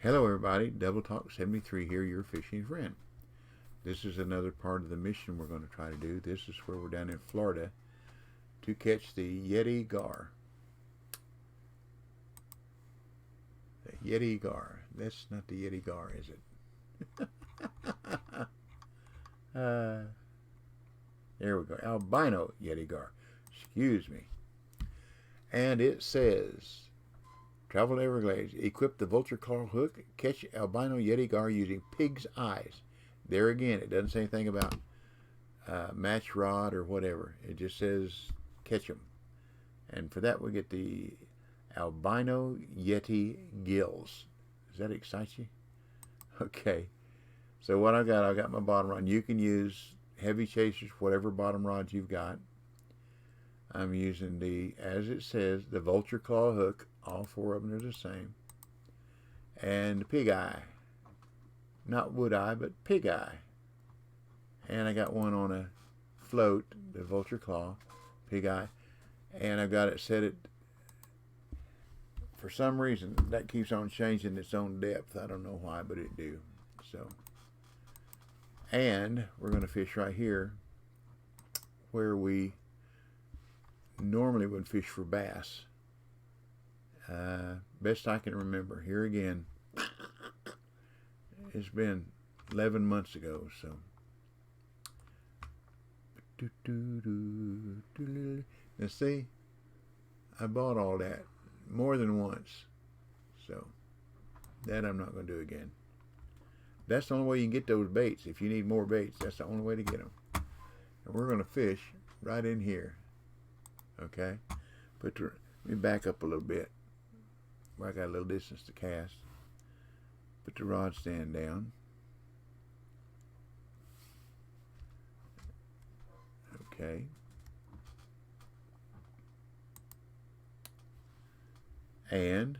Hello everybody, Double Talk 73 here, your fishing friend. This is another part of the mission we're going to try to do. This is where we're down in Florida to catch the Yeti gar. The Yeti gar. That's not the Yeti gar, is it? There we go. Albino Yeti gar. Excuse me. And it says, travel to Everglades, equip the vulture claw hook, catch albino Yeti gar using pig's eyes. There again, it doesn't say anything about match rod or whatever. It just says catch them. And for that, we get the Albino Yeti Gills. Does that excite you? Okay. So what I got my bottom rod. You can use heavy chasers, whatever bottom rods you've got. I'm using the, as it says, the vulture claw hook. All four of them are the same. And the pig eye. Not wood eye, but pig eye. And I got one on a float, the vulture claw, pig eye. And I've got it set at, for some reason, that keeps on changing its own depth. I don't know why, but it do. So, and we're going to fish right here where we normally would fish for bass. Best I can remember. Here again, it's been 11 months ago, so. Now see, I bought all that more than once, so that I'm not going to do again. That's the only way you can get those baits. If you need more baits, that's the only way to get them. And we're going to fish right in here. Okay, let me back up a little bit where I got a little distance to cast. Put the rod stand down. Okay. And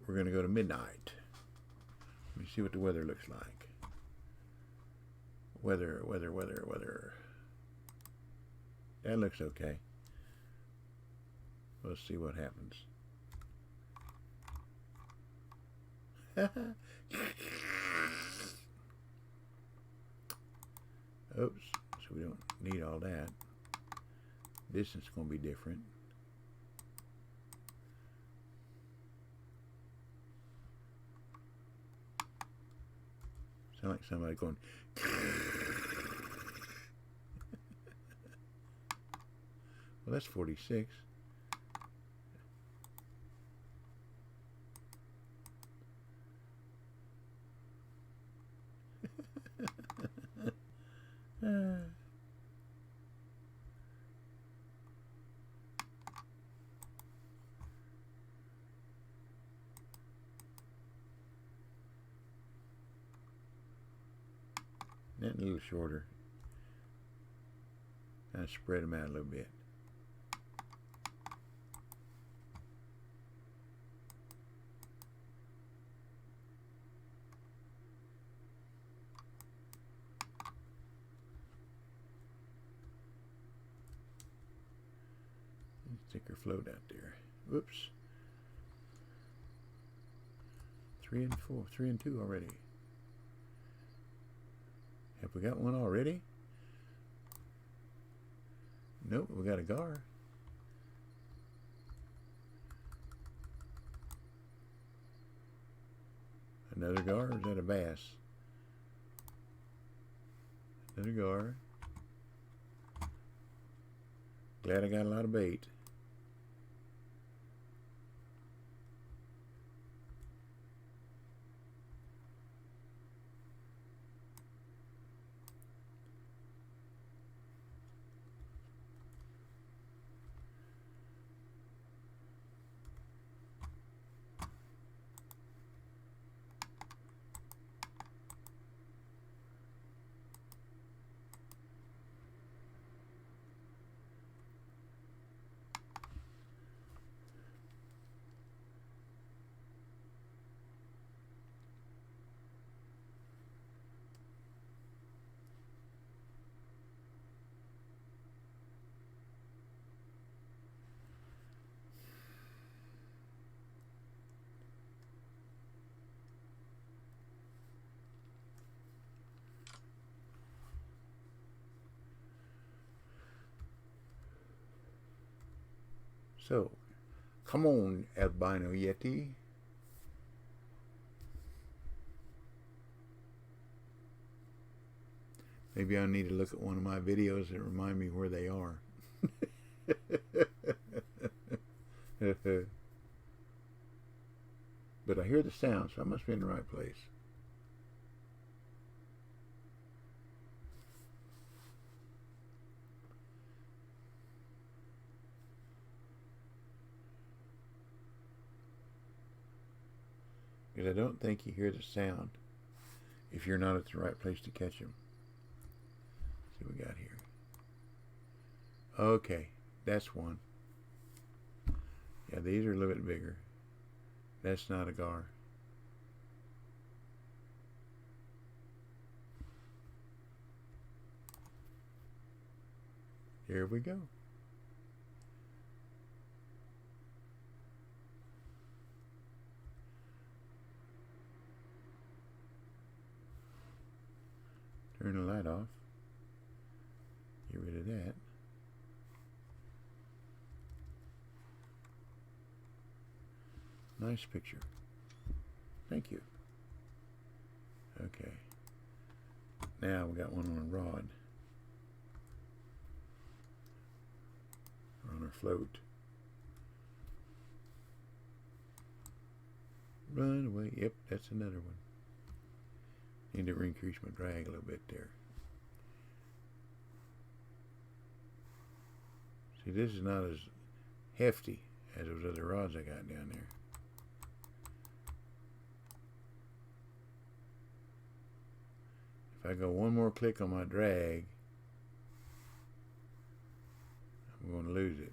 we're going to go to midnight. Let me see what the weather looks like. Weather. That looks okay. Let's see what happens. Oops, so we don't need all that. Distance is going to be different. Sound like somebody going. Well, that's 46. That a little shorter. Kind of spread them out a little bit. Thicker float out there. Whoops. 3 and 4, 3 and 2 already. Have we got one already? Nope, we got a gar. Another gar, or is that a bass? Another gar. Glad I got a lot of bait. So, come on, Albino Yeti. Maybe I need to look at one of my videos and remind me where they are. But I hear the sound, so I must be in the right place. Because I don't think you hear the sound if you're not at the right place to catch them. Let's see what we got here. Okay, that's one. Yeah, these are a little bit bigger. That's not a gar. Here we go. Turn the light off. Get rid of that. Nice picture. Thank you. Okay. Now we got one on a rod. Or on our float. Run away. Yep, that's another one. Need to increase my drag a little bit there. See, this is not as hefty as those other rods I got down there. If I go one more click on my drag, I'm going to lose it.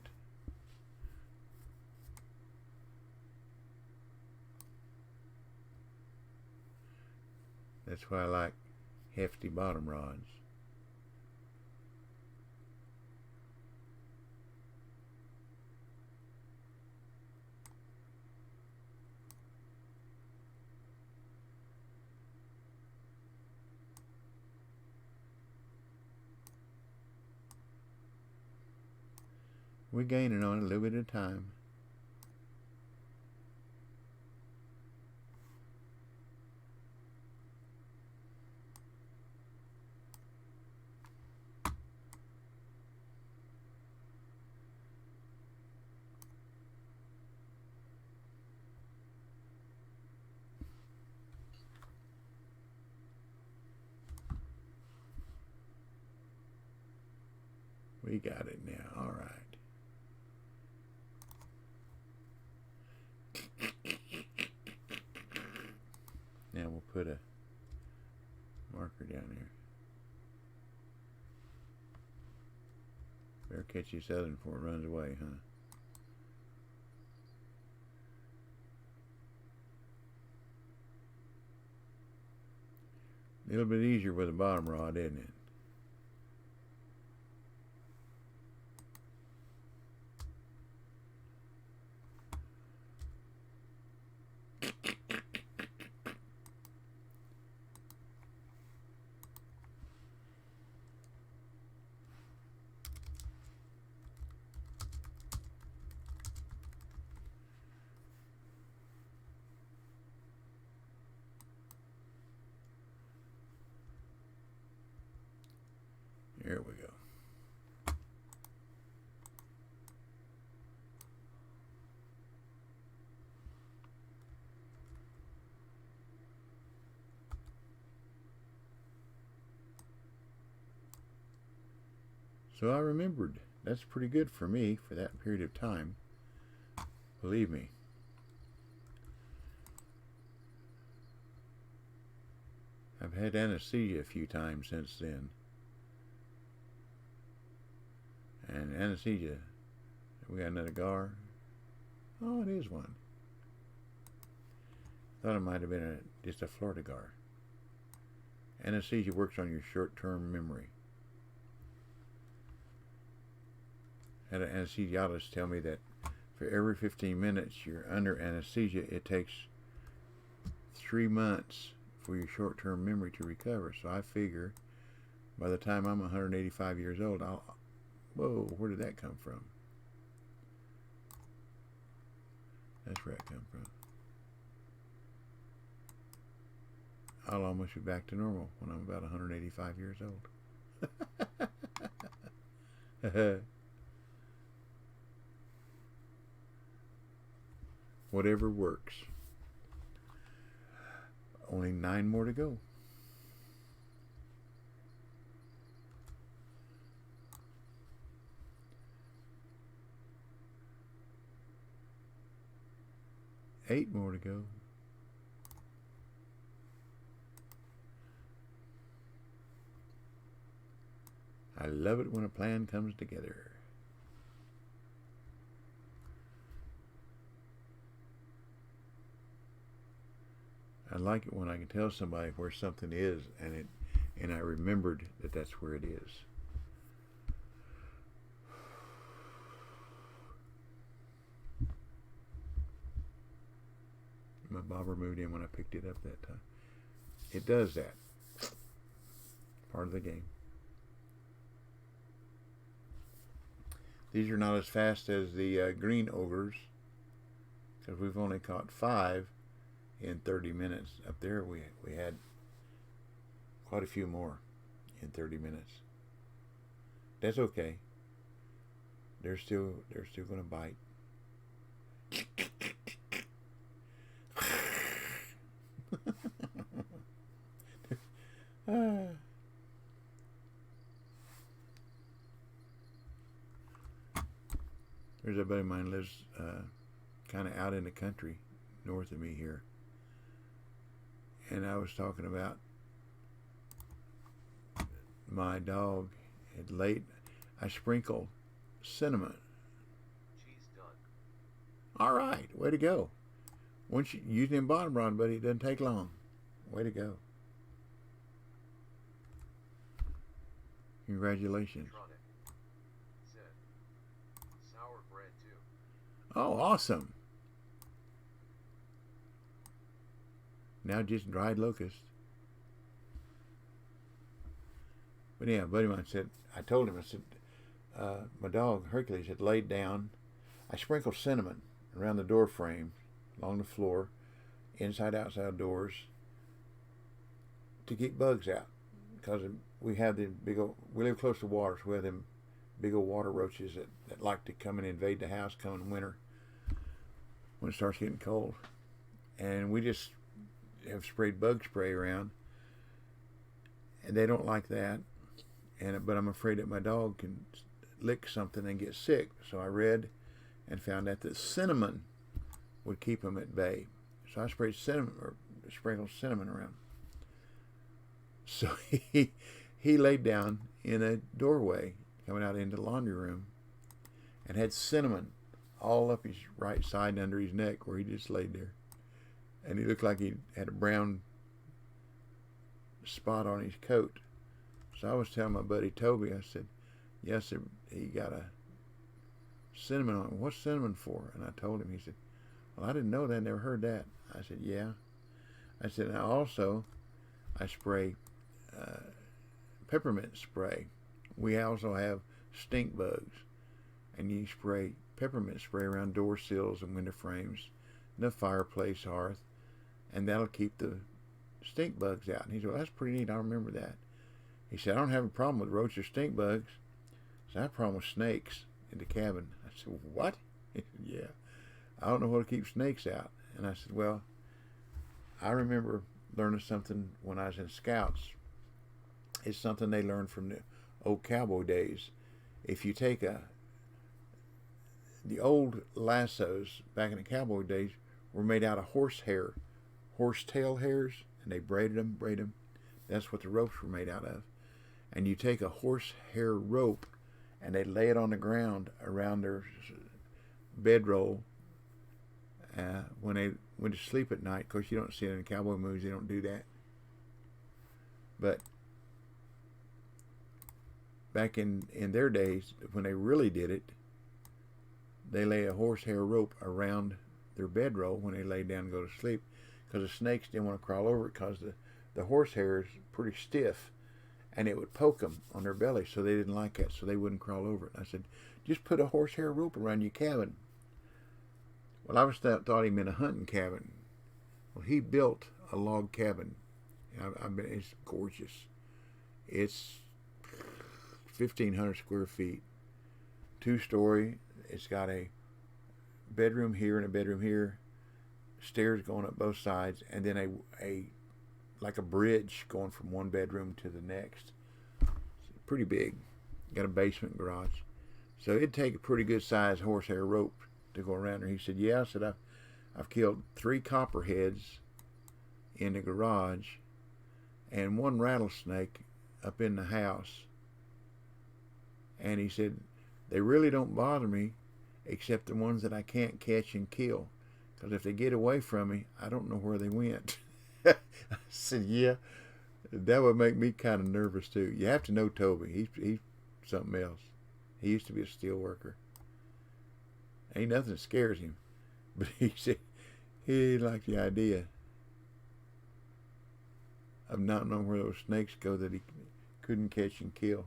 That's why I like hefty bottom rods. We're gaining on it a little bit at a time. We got it now. All right. Now we'll put a marker down there. Better catch this other one before it runs away, huh? A little bit easier with a bottom rod, isn't it? Here we go. So I remembered. That's pretty good for me for that period of time. Believe me. I've had anesthesia a few times since then. And anesthesia, we got another gar. Oh, it is one. Thought it might have been just a Florida gar. Anesthesia works on your short-term memory. Had an anesthesiologist tell me that for every 15 minutes you're under anesthesia, it takes 3 months for your short-term memory to recover. So I figure by the time I'm 185 years old, whoa, where did that come from? That's where it come from. I'll almost be back to normal when I'm about 185 years old. Whatever works. Only 9 more to go. Eight more to go. I love it when a plan comes together. I like it when I can tell somebody where something is and I remembered that that's where it is. My bobber moved in when I picked it up that time. It does that. Part of the game. These are not as fast as the green ogres, because we've only caught 5 in 30 minutes. Up there we had quite a few more in 30 minutes. That's okay. They're still going to bite. There's a buddy of mine lives kind of out in the country north of me here, and I was talking about my dog had laid. I sprinkled cinnamon. Cheese done. All right, way to go. Once you use them bottom rod, buddy, it doesn't take long. Way to go. Congratulations. Said. Sour bread too. Oh, awesome. Now just dried locust. But yeah, a buddy of mine said, I told him, I said, my dog Hercules had laid down. I sprinkled cinnamon around the door frame, along the floor, inside, outside doors, to keep bugs out. Because we have the big old, we live close to water, so we have them big old water roaches that like to come and invade the house come in winter when it starts getting cold. And we just have sprayed bug spray around, and they don't like that. But I'm afraid that my dog can lick something and get sick. So I read and found out that cinnamon would keep them at bay. So I sprayed cinnamon, or sprinkled cinnamon around. So he laid down in a doorway coming out into the laundry room and had cinnamon all up his right side and under his neck where he just laid there. And he looked like he had a brown spot on his coat. So I was telling my buddy Toby, I said, yes, he got a cinnamon on him. What's cinnamon for? And I told him. He said, well, I didn't know that. I never heard that. I said, yeah. I said, now also, I spray peppermint spray. We also have stink bugs. And you spray peppermint spray around door sills and window frames, and the fireplace hearth, and that'll keep the stink bugs out. And he said, well, that's pretty neat. I remember that. He said, I don't have a problem with roaches or stink bugs. So I have a problem with snakes in the cabin. I said, what? He said, yeah. I don't know what to keep snakes out. And I said, well, I remember learning something when I was in Scouts. It's something they learned from the old cowboy days. If you take the old lassos back in the cowboy days were made out of horsetail hairs, and they braided them. That's what the ropes were made out of. And you take a horsehair rope and they lay it on the ground around their bedroll when they went to sleep at night. Of course, you don't see it in the cowboy movies. They don't do that. But back in their days, when they really did it, they lay a horsehair rope around their bedroll when they lay down and go to sleep, because the snakes didn't want to crawl over it, because the horsehair is pretty stiff and it would poke them on their belly, so they didn't like that, so they wouldn't crawl over it. I said, just put a horsehair rope around your cabin. Well, I was thought he meant a hunting cabin. Well, he built a log cabin. It's gorgeous. It's 1,500 square feet, 2-story. It's got a bedroom here and a bedroom here, stairs going up both sides, and then a like a bridge going from one bedroom to the next. It's pretty big. Got a basement garage. So it'd take a pretty good sized horsehair rope to go around there. He said, yeah. I said, I've killed 3 copperheads in the garage and 1 rattlesnake up in the house. And he said, they really don't bother me except the ones that I can't catch and kill. Because if they get away from me, I don't know where they went. I said, yeah, that would make me kind of nervous too. You have to know Toby. He's something else. He used to be a steel worker. Ain't nothing that scares him. But he said he liked the idea of not knowing where those snakes go that he couldn't catch and kill.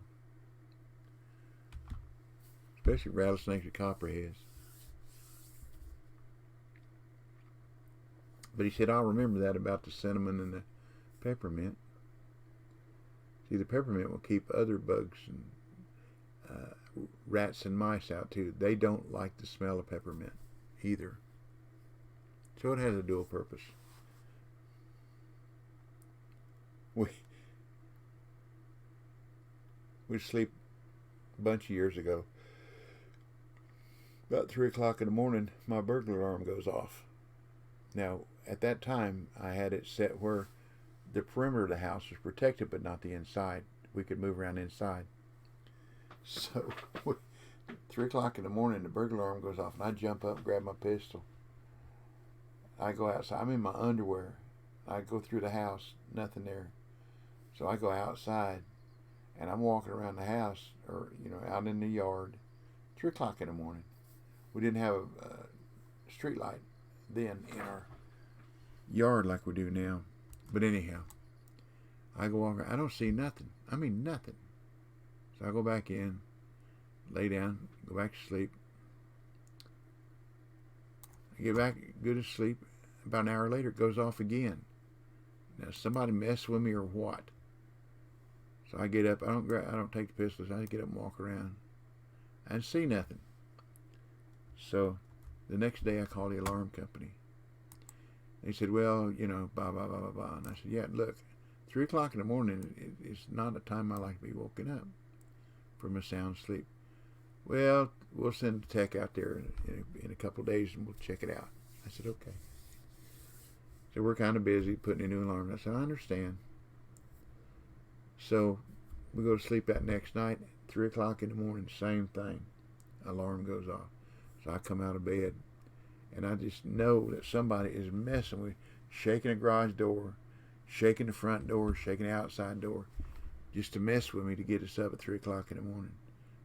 Especially rattlesnakes or copperheads. But he said, I'll remember that about the cinnamon and the peppermint. See, the peppermint will keep other bugs and rats and mice out too. They don't like the smell of peppermint either. So it has a dual purpose. We sleep a bunch of years ago. About 3 o'clock in the morning, my burglar alarm goes off. Now, at that time, I had it set where the perimeter of the house was protected, but not the inside. We could move around inside. So, 3 o'clock in the morning, the burglar alarm goes off, and I jump up, grab my pistol. I go outside. I'm in my underwear. I go through the house, nothing there. So I go outside, and I'm walking around the house, or out in the yard. 3 o'clock in the morning. We didn't have a street light then in our yard like we do now. But anyhow, I go walking. I don't see nothing. I mean nothing. So I go back in, lay down, go back to sleep. I get back, go to sleep. About an hour later, it goes off again. Now somebody messed with me or what? So I get up. I don't take the pistols. I get up and walk around. I didn't see nothing. So the next day I called the alarm company. They said, well, blah, blah, blah, blah, blah. And I said, yeah, look, 3 o'clock in the morning is not a time I like to be woken up from a sound sleep. Well, we'll send a tech out there in a couple of days and we'll check it out. I said, okay. So we're kind of busy putting a new alarm. I said, I understand. So we go to sleep that next night, 3 o'clock in the morning, same thing. Alarm goes off. So I come out of bed, and I just know that somebody is messing with, shaking the garage door, shaking the front door, shaking the outside door, just to mess with me to get us up at 3 o'clock in the morning.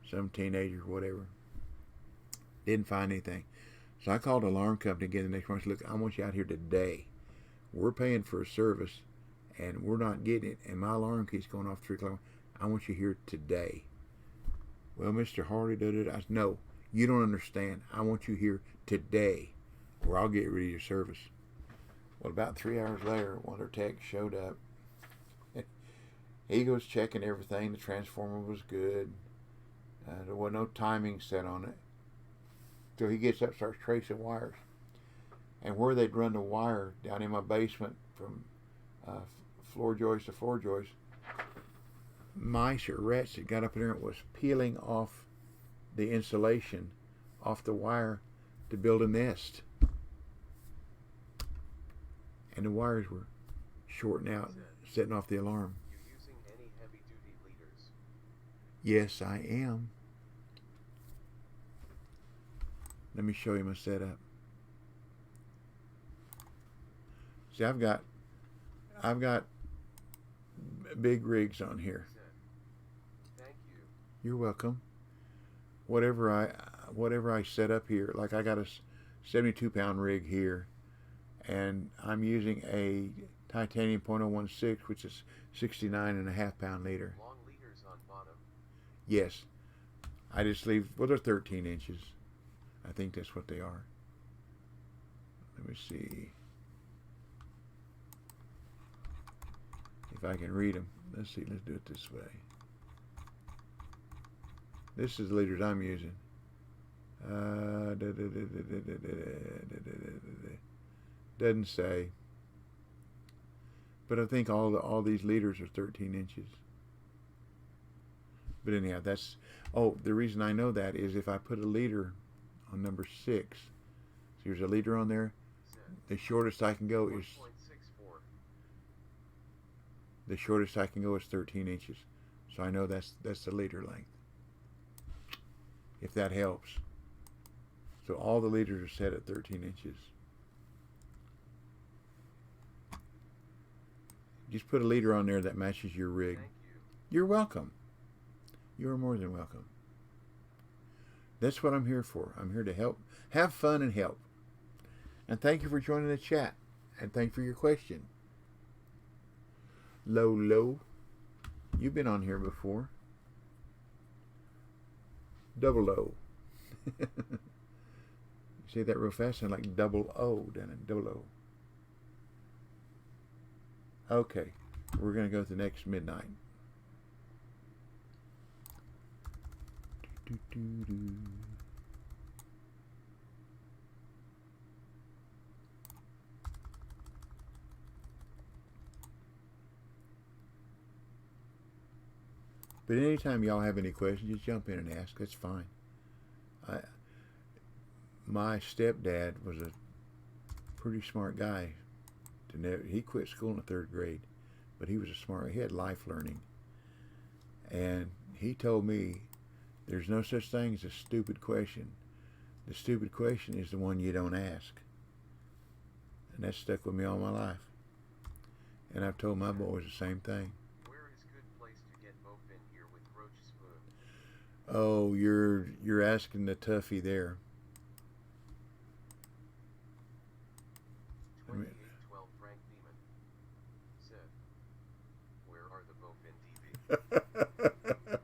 Some teenager or whatever. Didn't find anything. So I called the alarm company again the next morning and said, look, I want you out here today. We're paying for a service, and we're not getting it, and my alarm keeps going off 3 o'clock. I want you here today. Well, Mr. Hardy, I said, no, you don't understand. I want you here today, or I'll get rid of your service. Well, about 3 hours later, one of their techs showed up. He goes checking everything. The transformer was good. There was no timing set on it. So he gets up, starts tracing wires. And where they'd run the wire down in my basement from floor joist to floor joist, mice or rats that got up in there was peeling off the insulation off the wire to build a nest. And the wires were shorting out, setting off the alarm. You using any heavy-duty leaders? Yes, I am. Let me show you my setup. See, I've got big rigs on here. Thank you. You're welcome. Whatever I set up here, like I got a 72-pound rig here, and I'm using a titanium .016, which is 69.5-pound leader. Long leaders on bottom. Yes, I just leave. Well, they're 13 inches. I think that's what they are. Let me see if I can read them. Let's see. Let's do it this way. This is the leaders I'm using. Doesn't say. But I think all these leaders are 13 inches. But anyhow, that's... Oh, the reason I know that is if I put a leader on number 6. So there's a leader on there. The shortest I can go is... 1.64. The shortest I can go is 13 inches. So I know that's the leader length. If that helps. So all the leaders are set at 13 inches. Just put a leader on there that matches your rig. Thank you. You're welcome. You're more than welcome. That's what I'm here for. I'm here to help, have fun and help. And thank you for joining the chat. And thank you for your question. Low. You've been on here before. Double O. You say that real fast, sound like double O, doesn't it? Double O. Okay, we're going to go to the next midnight. But anytime y'all have any questions, just jump in and ask. That's fine. My stepdad was a pretty smart guy. He quit school in the 3rd grade, but he was he had life learning. And he told me there's no such thing as a stupid question. The stupid question is the one you don't ask. And that stuck with me all my life. And I've told my boys the same thing. Where is good place to get bowfin here with roach spoon? Oh, you're asking the toughie there. 2812 Frank Beeman said, where are the bowfin TV?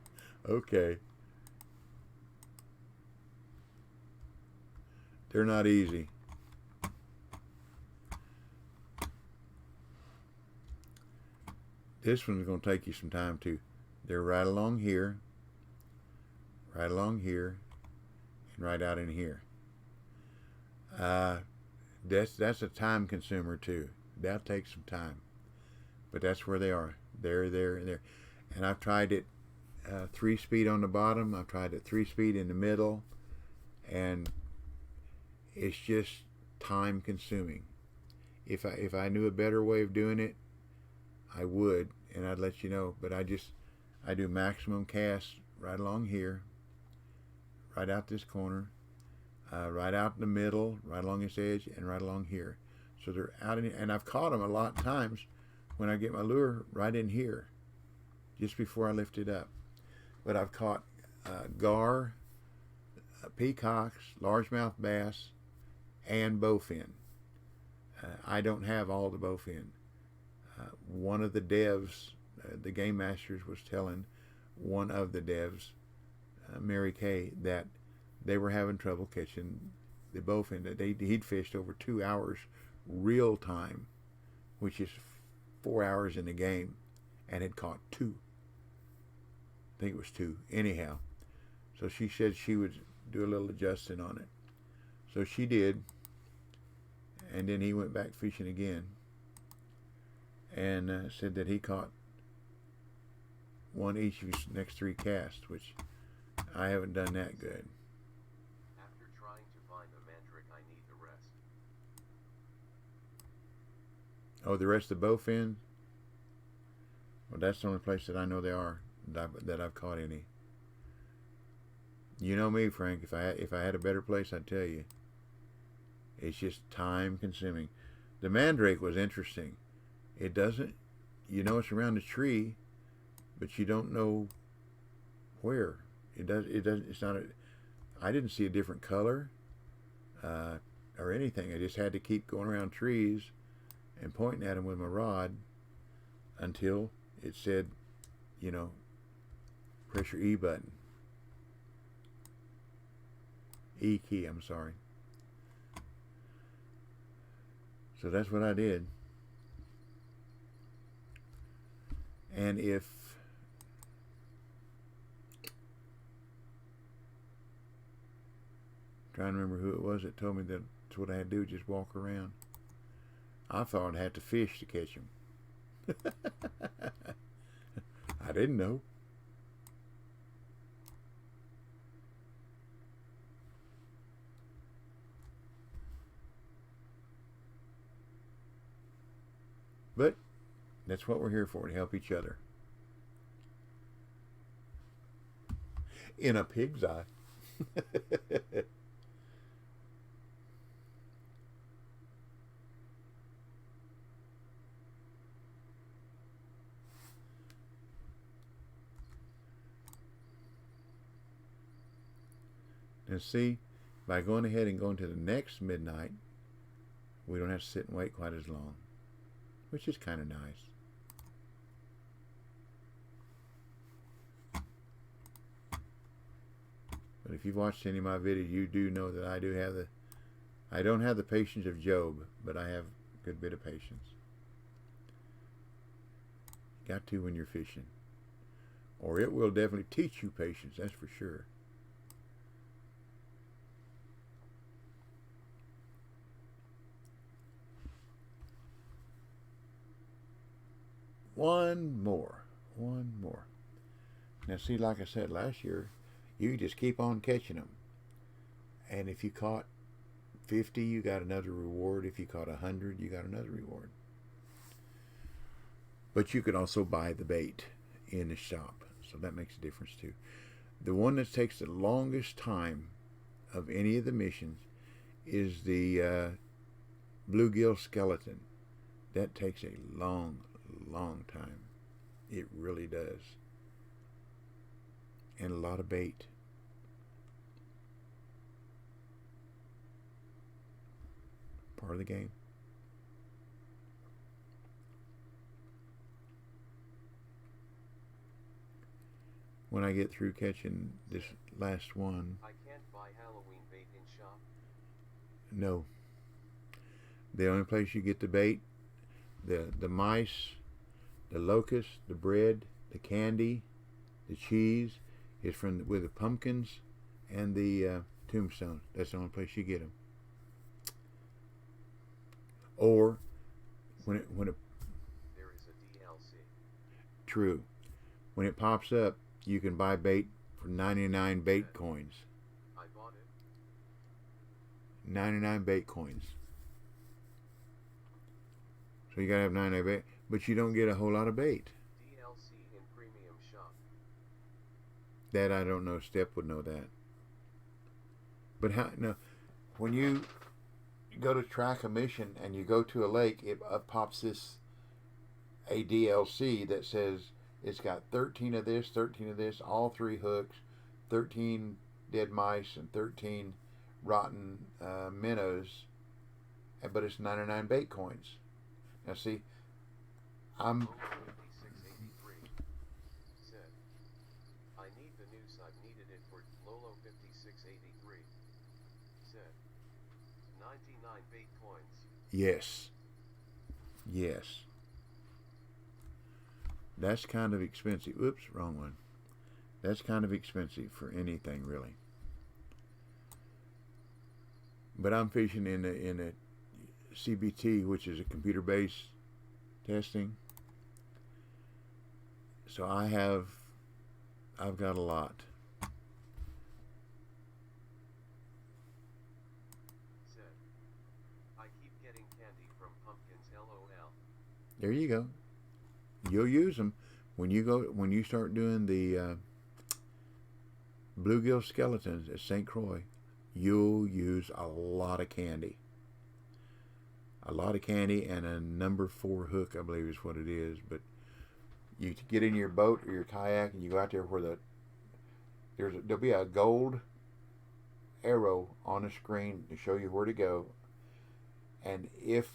Okay. They're not easy. This one's going to take you some time too. They're right along here, and right out in here. That's a time consumer too. That'll take some time, but that's where they are. There, and there. And I've tried it 3-speed on the bottom. I've tried it 3-speed in the middle, and it's just time consuming. If I knew a better way of doing it, I would, and I'd let you know. But I do maximum cast right along here, right out this corner, right out in the middle, right along this edge, and right along here. So they're out in, and I've caught them a lot of times when I get my lure right in here, just before I lift it up. But I've caught gar, peacocks, largemouth bass, and bowfin. I don't have all the bowfin. One of the devs, the game masters, was telling one of the devs, Mary Kay, that they were having trouble catching the bowfin. That he'd fished over 2 hours real time, which is 4 hours in the game, and had caught 2. I think it was 2. Anyhow, so she said she would do a little adjusting on it. So she did, and then he went back fishing again, and said that he caught 1 each of his next 3 casts, which I haven't done that good. After trying to find a mandrake, I need the rest. Oh, the rest of the bowfin? Well, that's the only place that I know they are, that I've caught any. You know me, Frank. If I had a better place, I'd tell you. It's just time consuming. The mandrake was interesting. It doesn't, you know, it's around a tree, but you don't know where. It's not I didn't see a different color or anything. I just had to keep going around trees and pointing at them with my rod until it said, you know, press your E button. E key, I'm sorry. So that's what I did. And if trying to remember who it was that told me that that's what I had to do, just walk around. I thought I'd have to fish to catch them. I didn't know. But that's what we're here for, to help each other. In a pig's eye. And see, by going ahead and going to the next midnight, we don't have to sit and wait quite as long, which is kind of nice. But if you've watched any of my videos, you do know that I don't have the patience of Job, but I have a good bit of patience. Got to when you're fishing. Or it will definitely teach you patience, that's for sure. One more. Now see, like I said last year, you just keep on catching them. And if you caught 50, you got another reward. If you caught 100, you got another reward. But you could also buy the bait in the shop, so that makes a difference too. The one that takes the longest time of any of the missions is the bluegill skeleton. That takes a long time. It really does. And a lot of bait. Part of the game. When I get through catching this last one. I can't buy Halloween bait in shop. No. The only place you get the bait, the mice, the locusts, the bread, the candy, the cheese, is with the pumpkins and the tombstones. That's the only place you get them. Or when it there is a DLC. True. When it pops up, you can buy bait for 99 bait coins. I bought it. 99 bait coins. So you gotta have 99 bait, but you don't get a whole lot of bait. DLC in premium shop. That I don't know. Step would know that. But how? No, when you go to track a mission and you go to a lake, it pops a DLC that says it's got 13 of this, 13 of this, all 3 hooks, 13 dead mice, and 13 rotten minnows, but it's 99 bait coins. Now see, I'm... Lolo 5683 said, I need the news. I've needed it for Lolo 5683 said, 99 bait coins. Yes. That's kind of expensive. Oops, wrong one. That's kind of expensive for anything, really. But I'm fishing in a CBT, which is a computer-based testing. So I've got a lot. Said, I keep getting candy from pumpkins. LOL. There you go. You'll use them when you start doing the bluegill skeletons at St. Croix. You'll use a lot of candy. A lot of candy and a number 4 hook, I believe is what it is. But you get in your boat or your kayak and you go out there where there'll be a gold arrow on the screen to show you where to go. And if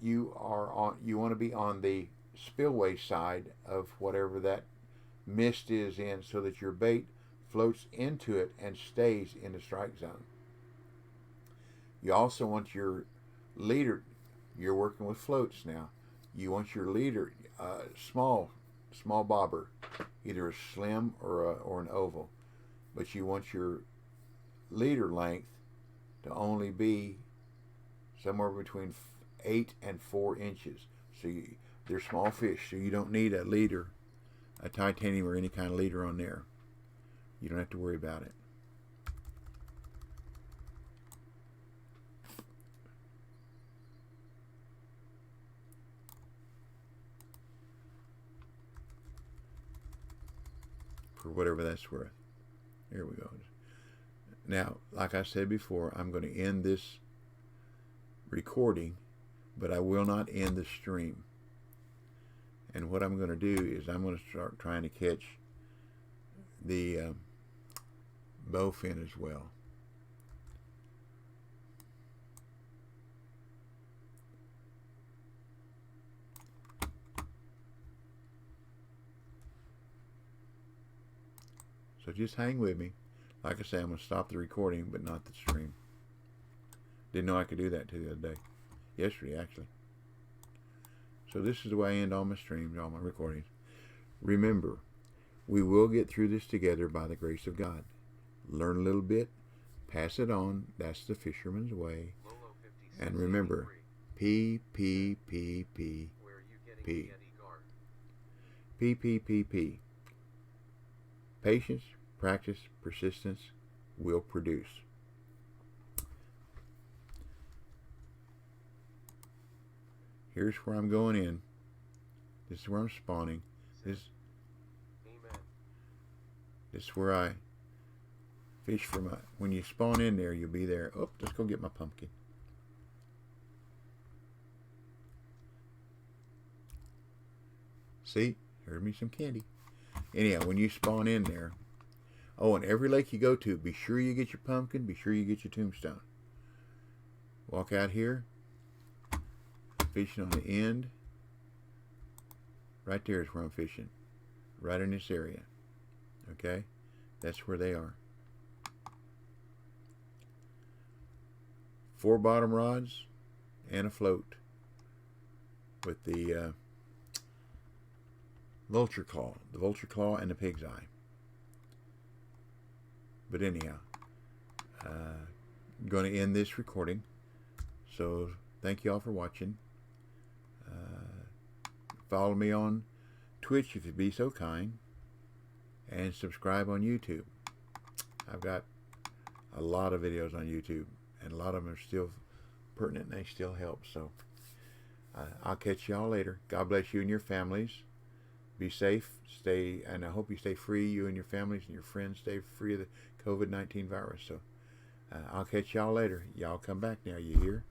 you want to be on the spillway side of whatever that mist is in, so that your bait floats into it and stays in the strike zone. You also want your leader You're working with floats now. You want your leader small bobber, either a slim or an oval, but you want your leader length to only be somewhere between 8 and 4 inches. So they're small fish, so you don't need a leader, a titanium or any kind of leader on there. You don't have to worry about it. For whatever that's worth. Here we go. Now, like I said before, I'm going to end this recording, but I will not end the stream. And what I'm going to do is I'm going to start trying to catch the bowfin as well. So just hang with me. Like I say, I'm going to stop the recording, but not the stream. Didn't know I could do that till the other day. Yesterday, actually. So this is the way I end all my streams, all my recordings. Remember, we will get through this together by the grace of God. Learn a little bit, pass it on. That's the fisherman's way. And remember, P, P, P, P, P. P, P, P, P. Patience, practice, persistence will produce. Here's where I'm going in. This is where I'm spawning. This is where I fish for my... When you spawn in there, you'll be there. Oh, let's go get my pumpkin. See? Here's me some candy. Anyhow, when you spawn in there... Oh, and every lake you go to, be sure you get your pumpkin. Be sure you get your tombstone. Walk out here. Fishing on the end. Right there is where I'm fishing. Right in this area. Okay? That's where they are. 4 bottom rods and a float with the vulture claw. The vulture claw and the pig's eye. But anyhow, I'm going to end this recording. So thank you all for watching. Follow me on Twitch if you'd be so kind, and subscribe on YouTube. I've got a lot of videos on YouTube, and a lot of them are still pertinent and they still help. So I'll catch y'all later. God bless you and your families. Be safe, and I hope you stay free, you and your families and your friends stay free of the COVID-19 virus. So I'll catch y'all later. Y'all come back now, you hear?